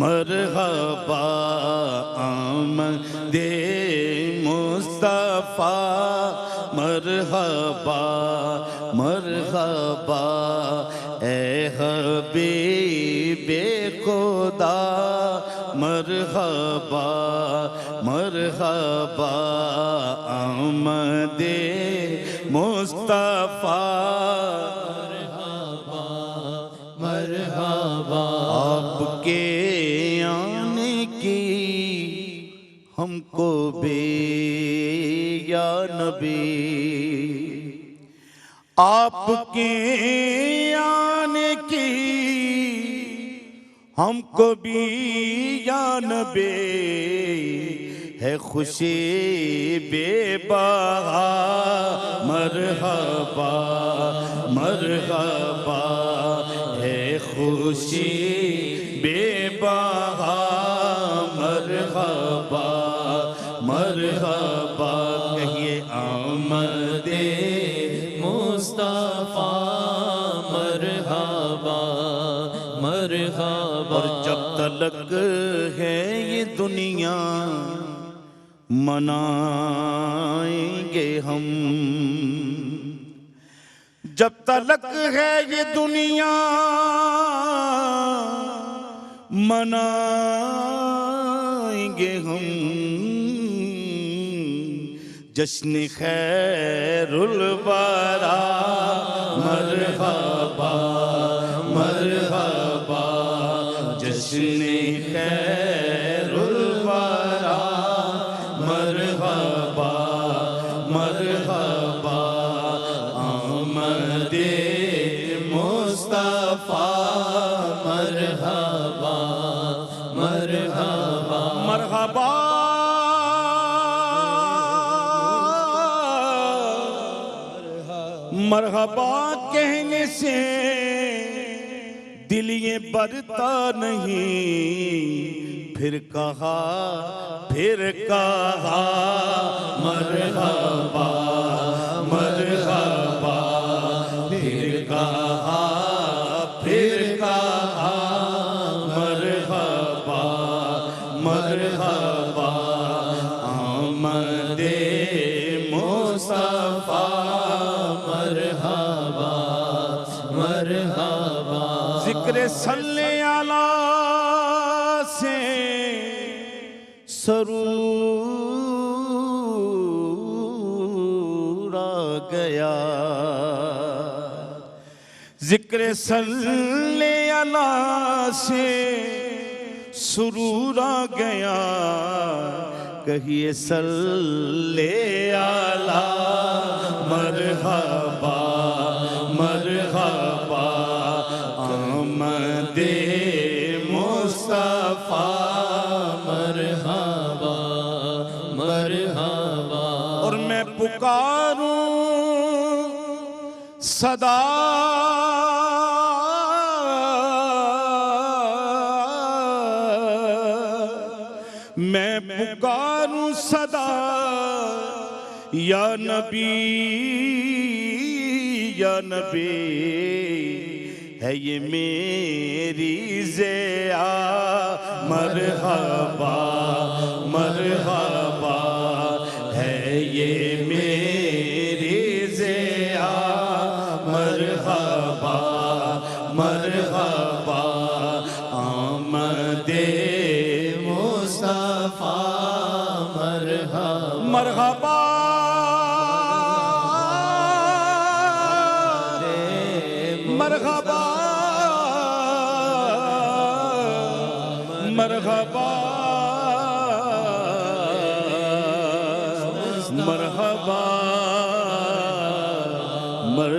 मरहबा आमदे मुस्तफ़ा मरहबा मरहबा ए हबीबे खुदा मरहबा मरहबा आमदे मुस्तफ़ा मरहबा आपके आने की हमको बे या नबी आपके आने की हमको भी या नबी है खुशी बेबहा मरहबा मरहबा है खुशी बेबहा मरहबा मरहबा कहिए आमदे मुस्तफ़ा मरहबा मरहबा। और जब तलक है ये दुनिया मनाएंगे हम जब तलक है ये दुनिया मनाएंगे हम जश्न खैरुल वरा मरहबा मरहबा जश्न खैरुल वरा मरहबा मरहबा आमदे मुस्तफ़ा मरहबा मरहबा मरहबा मरहबा कहने से दिल ये बरता नहीं फिर कहा मरहबा मरहबा फिर कहा मरहबा मरहबा आमदे मुस्तफ़ा मरहबा मरहबा। जिक्र सल्ले अला से सरूर आ गया जिक्र सल्ले अला से सुरूर आ गया कहिए सल्ले अला मरहबा मरहबा आमदे मुस्तफ़ा मरहबा मरहबा। और मैं पुकारूं सदा मैं पुकारूं सदा या नबी है ये मेरी ज़िया मरहबा मरहबा है ये मेरी ज़िया मरहबा मरहबा आमदे मुस्तफ़ा मरहबा मरहबा मरहबा मरहबा मरहबा मर